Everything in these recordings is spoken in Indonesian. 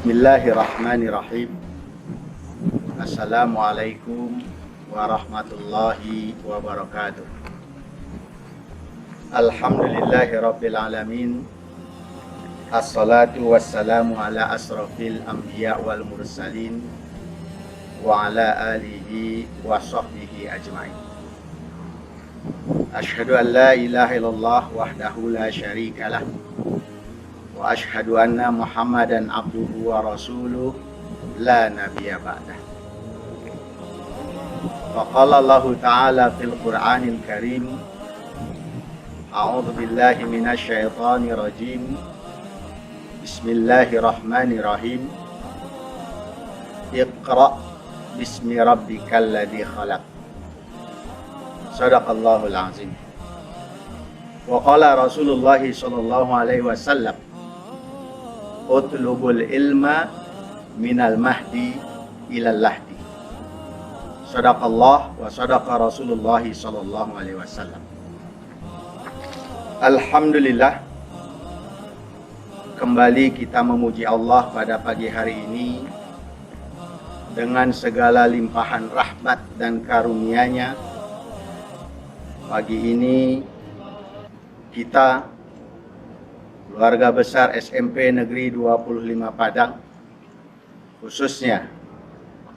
Bismillahirrahmanirrahim. Assalamualaikum warahmatullahi wabarakatuh. Alhamdulillahirabbil alamin. Assalatu wassalamu ala asrafil anbiya wal mursalin wa ala alihi wa sahbihi ajma'in. Asyhadu an la ilaha illallah wahdahu la syarika lah wa asyhadu anna Muhammadan abduhu wa rasuluh la nabiyya ba'dah. Faqala Allah ta'ala fil Qur'anil Karim, a'udzu billahi minasy syaithanir rajim. Bismillahirrahmanirrahim. Iqra bismi rabbikal ladzi khalaq. Shadaqallahul azim. Wa qala Rasulullah sallallahu alaihi wasallam, utlubul ilma minal mahdi ilal lahdi. Sadaqallah wa sadaqa Rasulullah sallallahu alaihi wasallam. Alhamdulillah, kembali kita memuji Allah pada pagi hari ini dengan segala limpahan rahmat dan karunia-Nya. Pagi ini kita, keluarga besar SMP Negeri 25 Padang, khususnya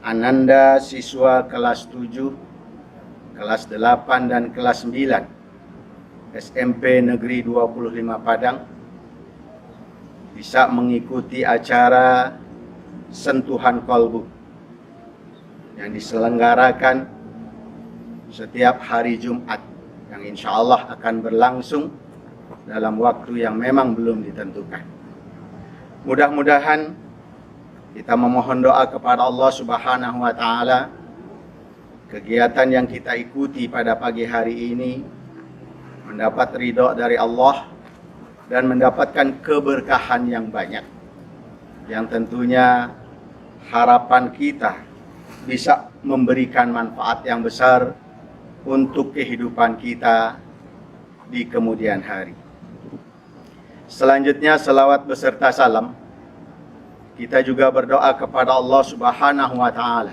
Ananda siswa kelas 7, kelas 8 dan kelas 9 SMP Negeri 25 Padang, bisa mengikuti acara Sentuhan Kolbu yang diselenggarakan setiap hari Jumat, yang insya Allah akan berlangsung dalam waktu yang memang belum ditentukan. Mudah-mudahan kita memohon doa kepada Allah Subhanahu wa Ta'ala, kegiatan yang kita ikuti pada pagi hari ini mendapat ridho dari Allah dan mendapatkan keberkahan yang banyak, yang tentunya harapan kita bisa memberikan manfaat yang besar untuk kehidupan kita di kemudian hari. Selanjutnya, selawat beserta salam kita juga berdoa kepada Allah Subhanahu wa Ta'ala,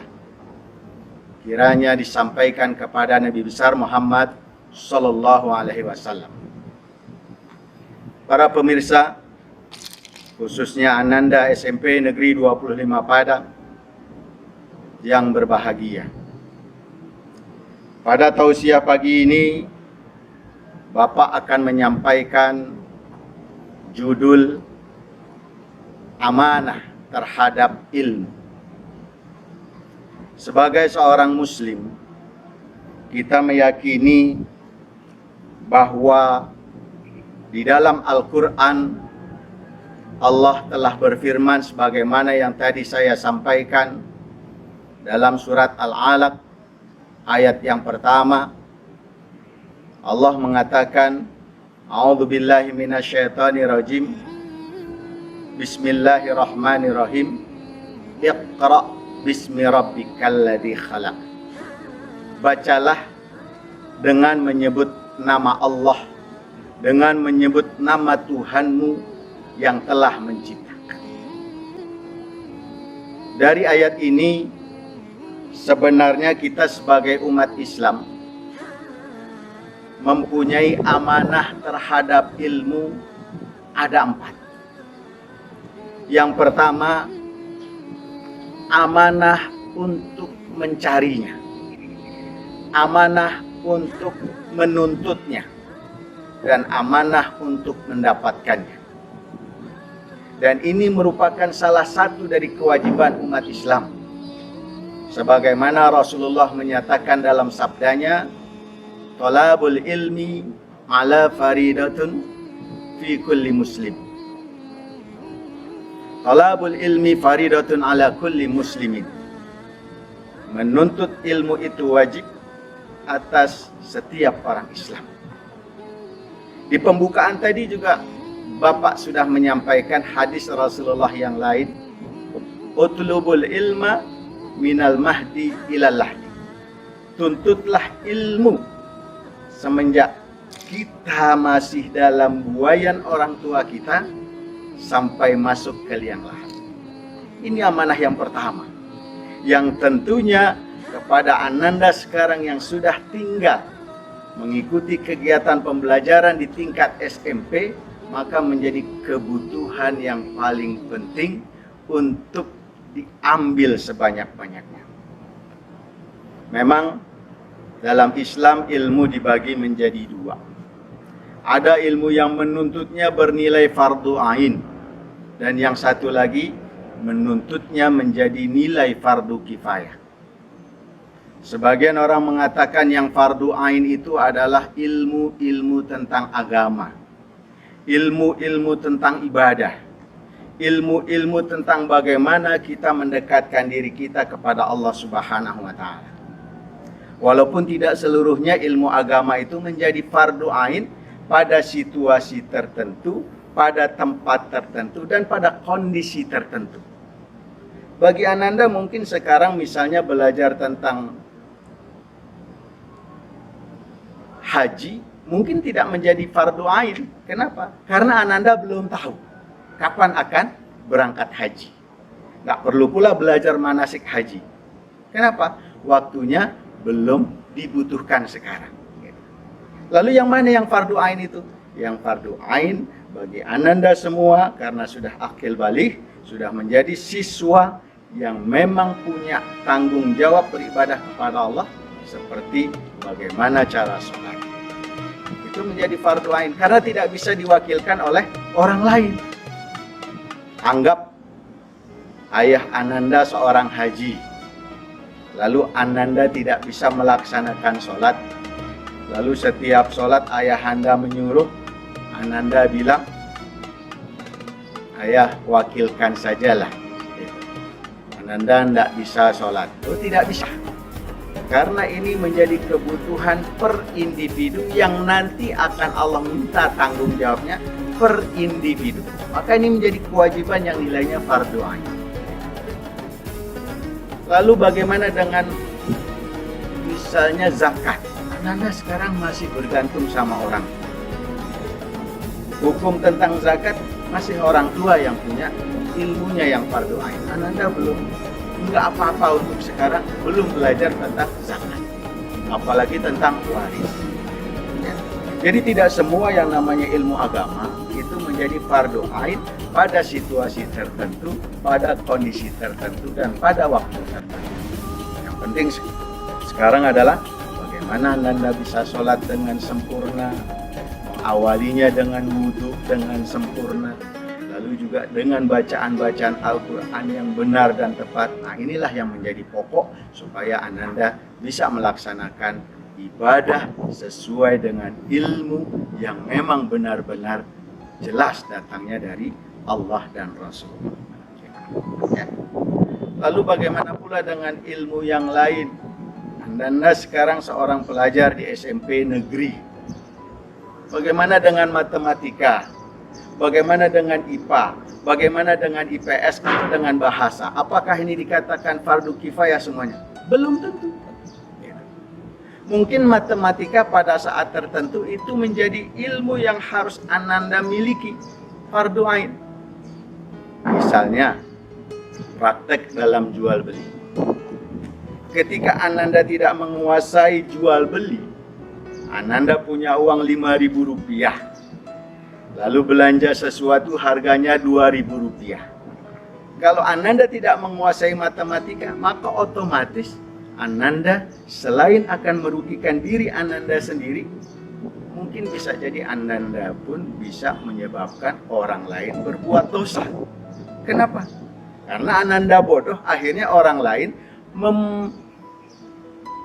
kiranya disampaikan kepada Nabi besar Muhammad sallallahu alaihi wasallam. Para pemirsa, khususnya Ananda SMP Negeri 25 Padang yang berbahagia, pada tausiah pagi ini Bapak akan menyampaikan judul amanah terhadap ilmu. Sebagai seorang muslim, kita meyakini bahwa di dalam Al-Quran Allah telah berfirman sebagaimana yang tadi saya sampaikan dalam surat Al-Alaq ayat yang pertama. Allah mengatakan, a'udzu billahi minasyaitonir rajim. Bismillahirrahmanirrahim. Iqra bismi rabbikal ladzi khalaq. Bacalah dengan menyebut nama Allah, dengan menyebut nama Tuhanmu yang telah menciptakan. Dari ayat ini sebenarnya kita sebagai umat Islam mempunyai amanah terhadap ilmu ada 4. Yang pertama, amanah untuk mencarinya, amanah untuk menuntutnya, dan amanah untuk mendapatkannya. Dan ini merupakan salah satu dari kewajiban umat Islam, sebagaimana Rasulullah menyatakan dalam sabdanya, talabul ilmi ala faridatun fi kulli muslim. Talabul ilmi faridatun ala kulli muslimin. Menuntut ilmu itu wajib atas setiap orang Islam. Di pembukaan tadi juga Bapak sudah menyampaikan hadis Rasulullah yang lain, utlubul ilma minal mahdi ilal lahdi. Tuntutlah ilmu semenjak kita masih dalam buayan orang tua kita sampai masuk ke liang lahat. Ini amanah yang pertama, yang tentunya kepada Ananda sekarang yang sudah tinggal mengikuti kegiatan pembelajaran di tingkat SMP, maka menjadi kebutuhan yang paling penting untuk diambil sebanyak-banyaknya. Memang dalam Islam ilmu dibagi menjadi dua. Ada ilmu yang menuntutnya bernilai fardu ain, dan yang satu lagi menuntutnya menjadi nilai fardu kifayah. Sebagian orang mengatakan yang fardu ain itu adalah ilmu-ilmu tentang agama, ilmu-ilmu tentang ibadah, ilmu-ilmu tentang bagaimana kita mendekatkan diri kita kepada Allah Subhanahu wa taala. Walaupun tidak seluruhnya ilmu agama itu menjadi fardu ain pada situasi tertentu, pada tempat tertentu, dan pada kondisi tertentu. Bagi Ananda mungkin sekarang misalnya belajar tentang haji, mungkin tidak menjadi fardu ain. Kenapa? Karena Ananda belum tahu kapan akan berangkat haji. Nggak perlu pula belajar manasik haji. Kenapa? Waktunya belum dibutuhkan sekarang. Lalu yang mana yang fardu ain itu? Yang fardu ain bagi Ananda semua karena sudah akil baligh, sudah menjadi siswa yang memang punya tanggung jawab beribadah kepada Allah, seperti bagaimana cara sholat. Itu menjadi fardu ain karena tidak bisa diwakilkan oleh orang lain. Anggap ayah Ananda seorang haji, lalu Ananda tidak bisa melaksanakan sholat. Lalu setiap sholat ayah Anda menyuruh, Ananda bilang, ayah wakilkan sajalah. Ananda tidak bisa sholat. Oh, tidak bisa. Karena ini menjadi kebutuhan per individu yang nanti akan Allah minta tanggung jawabnya per individu. Maka ini menjadi kewajiban yang nilainya fardu ain. Lalu bagaimana dengan misalnya zakat? Ananda sekarang masih bergantung sama orang. Hukum tentang zakat masih orang tua yang punya ilmunya yang fardu ain. Ananda belum, enggak apa-apa untuk sekarang, belum belajar tentang zakat, apalagi tentang waris. Ya. Jadi tidak semua yang namanya ilmu agama itu menjadi fardu ain pada situasi tertentu, pada kondisi tertentu, dan pada waktu tertentu. Yang penting sekarang adalah bagaimana Ananda bisa sholat dengan sempurna, mengawalinya dengan wudhu dengan sempurna, lalu juga dengan bacaan-bacaan Al-Quran yang benar dan tepat. Nah, inilah yang menjadi pokok supaya Ananda bisa melaksanakan ibadah sesuai dengan ilmu yang memang benar-benar jelas datangnya dari Allah dan Rasul. Ya. Lalu bagaimana pula dengan ilmu yang lain? Ananda sekarang seorang pelajar di SMP negeri. Bagaimana dengan matematika? Bagaimana dengan IPA? Bagaimana dengan IPS atau dengan bahasa? Apakah ini dikatakan fardu kifayah semuanya? Belum tentu. Mungkin matematika pada saat tertentu itu menjadi ilmu yang harus Ananda miliki, fardu ain. Misalnya, praktek dalam jual beli. Ketika Ananda tidak menguasai jual beli, Ananda punya uang Rp5.000, lalu belanja sesuatu harganya Rp2.000. Kalau Ananda tidak menguasai matematika, maka otomatis Ananda selain akan merugikan diri Ananda sendiri, mungkin bisa jadi Ananda pun bisa menyebabkan orang lain berbuat dosa. Kenapa? Karena Ananda bodoh, akhirnya orang lain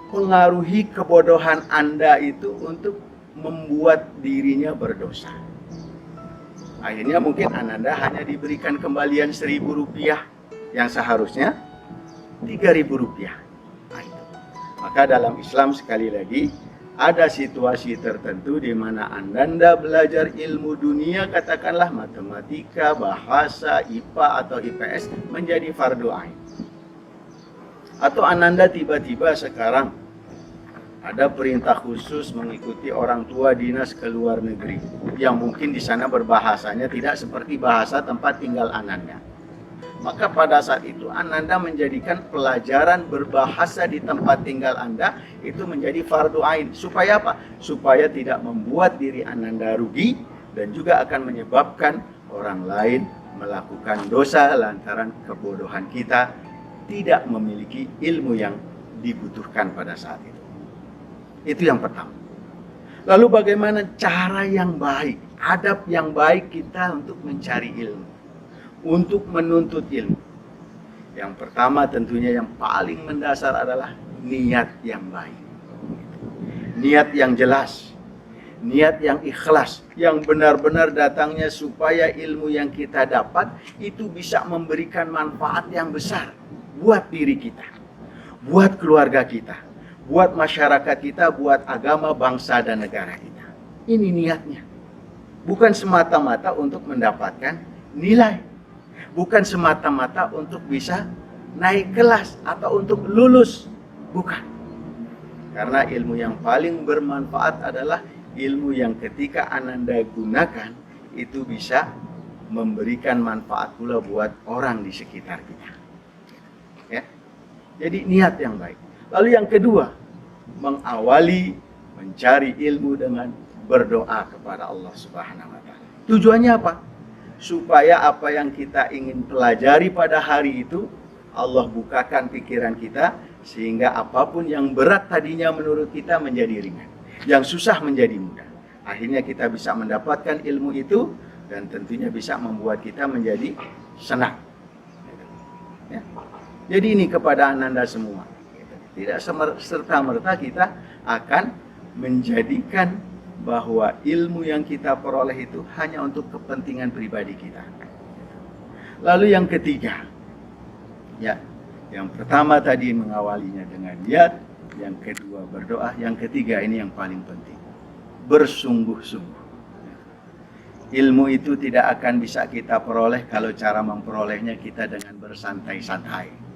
mempengaruhi kebodohan Anda itu untuk membuat dirinya berdosa. Akhirnya mungkin Ananda hanya diberikan kembalian Rp1.000 yang seharusnya Rp3.000. Nah, maka dalam Islam sekali lagi ada situasi tertentu di mana Ananda belajar ilmu dunia, katakanlah matematika, bahasa, IPA atau IPS menjadi fardu ain. Atau Ananda tiba-tiba sekarang ada perintah khusus mengikuti orang tua dinas ke luar negeri, yang mungkin di sana berbahasanya tidak seperti bahasa tempat tinggal Ananda. maka pada saat itu Ananda menjadikan pelajaran berbahasa di tempat tinggal Anda itu menjadi fardu ain. Supaya apa? Supaya tidak membuat diri Ananda rugi dan juga akan menyebabkan orang lain melakukan dosa lantaran kebodohan kita tidak memiliki ilmu yang dibutuhkan pada saat itu. Itu yang pertama. Lalu bagaimana cara yang baik, adab yang baik kita untuk mencari ilmu, untuk menuntut ilmu? Yang pertama tentunya yang paling mendasar adalah niat yang baik. Niat yang jelas, niat yang ikhlas, yang benar-benar datangnya supaya ilmu yang kita dapat itu bisa memberikan manfaat yang besar buat diri kita, buat keluarga kita, buat masyarakat kita, buat agama, bangsa, dan negara kita. Ini niatnya. Bukan semata-mata untuk mendapatkan nilai. Bukan semata-mata untuk bisa naik kelas atau untuk lulus. Bukan. Karena ilmu yang paling bermanfaat adalah ilmu yang ketika Ananda gunakan itu bisa memberikan manfaat pula buat orang di sekitar kita. Ya. Jadi niat yang baik. Lalu yang kedua, mengawali mencari ilmu dengan berdoa kepada Allah Subhanahu wa taala. Tujuannya apa? Supaya apa yang kita ingin pelajari pada hari itu Allah bukakan pikiran kita sehingga apapun yang berat tadinya menurut kita menjadi ringan, yang susah menjadi mudah. Akhirnya kita bisa mendapatkan ilmu itu dan tentunya bisa membuat kita menjadi senang. Ya. Jadi ini kepada Ananda semua. Tidak serta-merta kita akan menjadikan bahwa ilmu yang kita peroleh itu hanya untuk kepentingan pribadi kita. Lalu yang ketiga, ya, yang pertama tadi mengawalinya dengan niat, yang kedua berdoa, yang ketiga ini yang paling penting, bersungguh-sungguh. Ilmu itu tidak akan bisa kita peroleh kalau cara memperolehnya kita dengan bersantai-santai,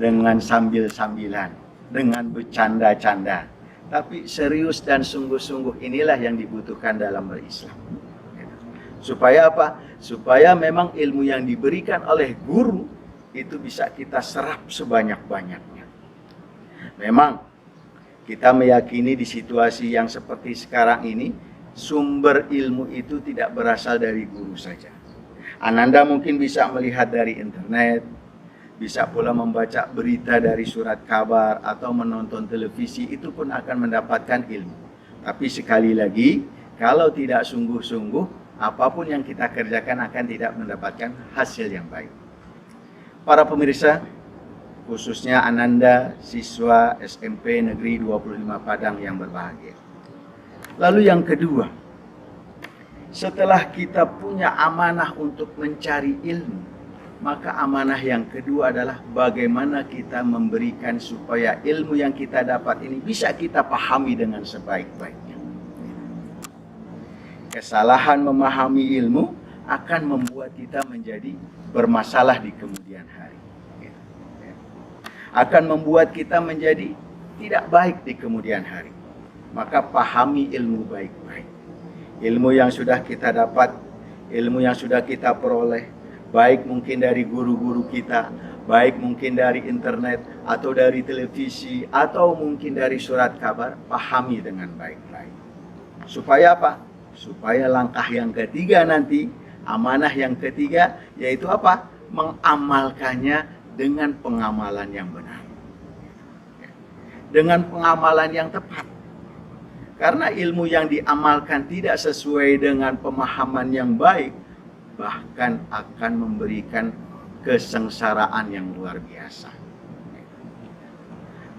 dengan sambil-sambilan, dengan bercanda-canda. Tapi serius dan sungguh-sungguh inilah yang dibutuhkan dalam berislam. Supaya apa? Supaya memang ilmu yang diberikan oleh guru itu bisa kita serap sebanyak-banyaknya. Memang kita meyakini di situasi yang seperti sekarang ini, sumber ilmu itu tidak berasal dari guru saja. Ananda mungkin bisa melihat dari internet, bisa pula membaca berita dari surat kabar atau menonton televisi, itu pun akan mendapatkan ilmu. Tapi sekali lagi, kalau tidak sungguh-sungguh, apapun yang kita kerjakan akan tidak mendapatkan hasil yang baik. Para pemirsa, khususnya Ananda, siswa SMP Negeri 25 Padang yang berbahagia. Lalu yang kedua, setelah kita punya amanah untuk mencari ilmu, maka amanah yang kedua adalah bagaimana kita memberikan supaya ilmu yang kita dapat ini bisa kita pahami dengan sebaik-baiknya. Kesalahan memahami ilmu akan membuat kita menjadi bermasalah di kemudian hari. Akan membuat kita menjadi tidak baik di kemudian hari. Maka pahami ilmu baik-baik. Ilmu yang sudah kita dapat, ilmu yang sudah kita peroleh, baik mungkin dari guru-guru kita, baik mungkin dari internet, atau dari televisi, atau mungkin dari surat kabar, pahami dengan baik-baik. Supaya apa? Supaya langkah yang ketiga nanti, amanah yang ketiga, yaitu apa? Mengamalkannya dengan pengamalan yang benar. Dengan pengamalan yang tepat. Karena ilmu yang diamalkan tidak sesuai dengan pemahaman yang baik, bahkan akan memberikan kesengsaraan yang luar biasa.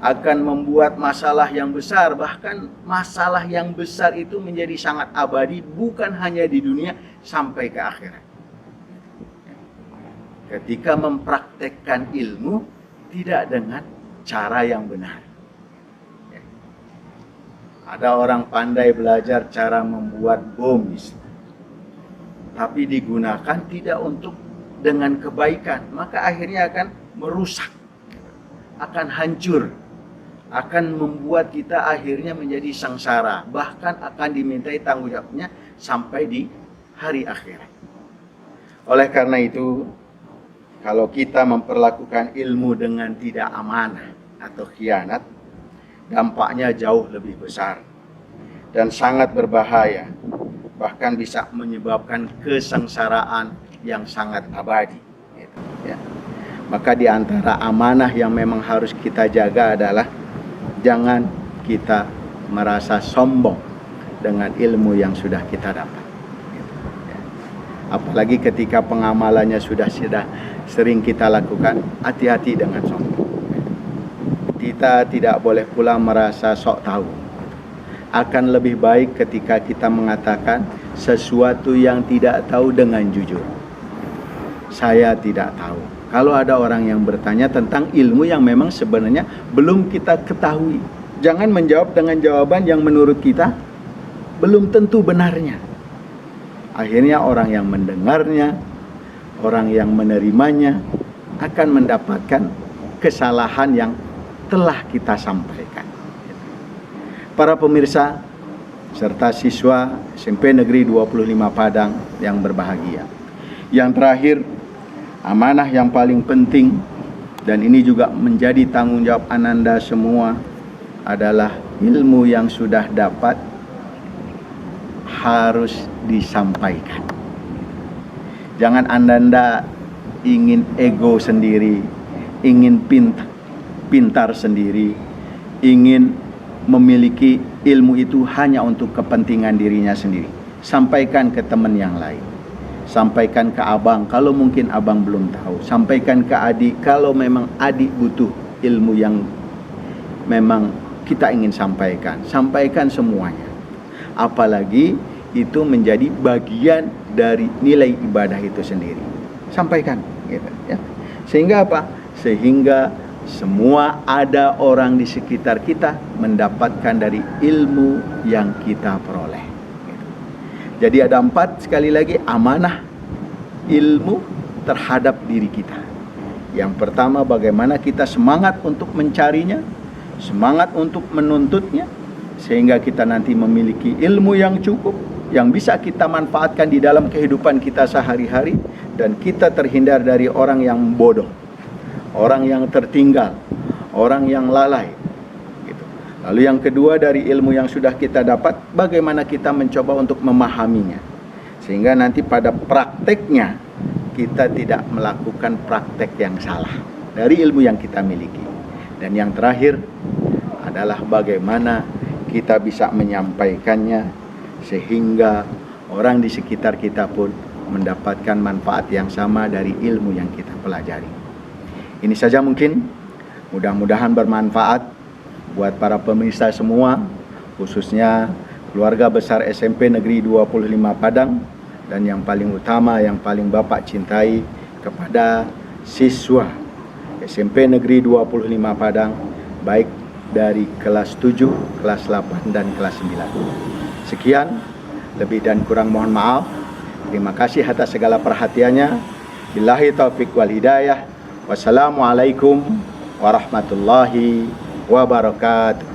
Akan membuat masalah yang besar, bahkan masalah yang besar itu menjadi sangat abadi, bukan hanya di dunia, sampai ke akhirat. Ketika mempraktekkan ilmu tidak dengan cara yang benar. Ada orang pandai belajar cara membuat bom, tapi digunakan tidak untuk dengan kebaikan, maka akhirnya akan merusak, akan hancur, akan membuat kita akhirnya menjadi sengsara, bahkan akan dimintai tanggung jawabnya sampai di hari akhirat. Oleh karena itu, kalau kita memperlakukan ilmu dengan tidak amanah atau khianat, dampaknya jauh lebih besar dan sangat berbahaya, bahkan bisa menyebabkan kesengsaraan yang sangat abadi. Gitu, ya. Maka di antara amanah yang memang harus kita jaga adalah jangan kita merasa sombong dengan ilmu yang sudah kita dapat. Gitu, ya. Apalagi ketika pengamalannya sudah sering kita lakukan, hati-hati dengan sombong. Kita tidak boleh pula merasa sok tahu. Akan lebih baik ketika kita mengatakan sesuatu yang tidak tahu dengan jujur. Saya tidak tahu. Kalau ada orang yang bertanya tentang ilmu yang memang sebenarnya belum kita ketahui, jangan menjawab dengan jawaban yang menurut kita belum tentu benarnya. Akhirnya orang yang mendengarnya, orang yang menerimanya akan mendapatkan kesalahan yang telah kita sampaikan. Para pemirsa serta siswa SMP Negeri 25 Padang yang berbahagia. Yang terakhir, amanah yang paling penting dan ini juga menjadi tanggung jawab Ananda semua adalah ilmu yang sudah dapat harus disampaikan. Jangan Ananda ingin ego sendiri, ingin pintar sendiri, ingin memiliki ilmu itu hanya untuk kepentingan dirinya sendiri. Sampaikan ke teman yang lain. Sampaikan ke abang kalau mungkin abang belum tahu. Sampaikan ke adik kalau memang adik butuh ilmu yang memang kita ingin sampaikan. Sampaikan semuanya. Apalagi itu menjadi bagian dari nilai ibadah itu sendiri. Sampaikan gitu, ya. Sehingga apa? Sehingga semua ada orang di sekitar kita mendapatkan dari ilmu yang kita peroleh. Jadi ada 4 sekali lagi amanah ilmu terhadap diri kita. Yang pertama, bagaimana kita semangat untuk mencarinya, semangat untuk menuntutnya, sehingga kita nanti memiliki ilmu yang cukup, yang bisa kita manfaatkan di dalam kehidupan kita sehari-hari, dan kita terhindar dari orang yang bodoh, orang yang tertinggal, orang yang lalai. Gitu. Lalu yang kedua, dari ilmu yang sudah kita dapat, bagaimana kita mencoba untuk memahaminya. Sehingga nanti pada prakteknya, kita tidak melakukan praktek yang salah dari ilmu yang kita miliki. Dan yang terakhir adalah bagaimana kita bisa menyampaikannya, sehingga orang di sekitar kita pun mendapatkan manfaat yang sama dari ilmu yang kita pelajari. Ini saja mungkin, mudah-mudahan bermanfaat buat para pemirsa semua, khususnya keluarga besar SMP Negeri 25 Padang, dan yang paling utama, yang paling Bapak cintai, kepada siswa SMP Negeri 25 Padang, baik dari kelas 7, kelas 8, dan kelas 9. Sekian, lebih dan kurang mohon maaf. Terima kasih atas segala perhatiannya. Billahi taufiq wal hidayah. Wassalamualaikum warahmatullahi wabarakatuh.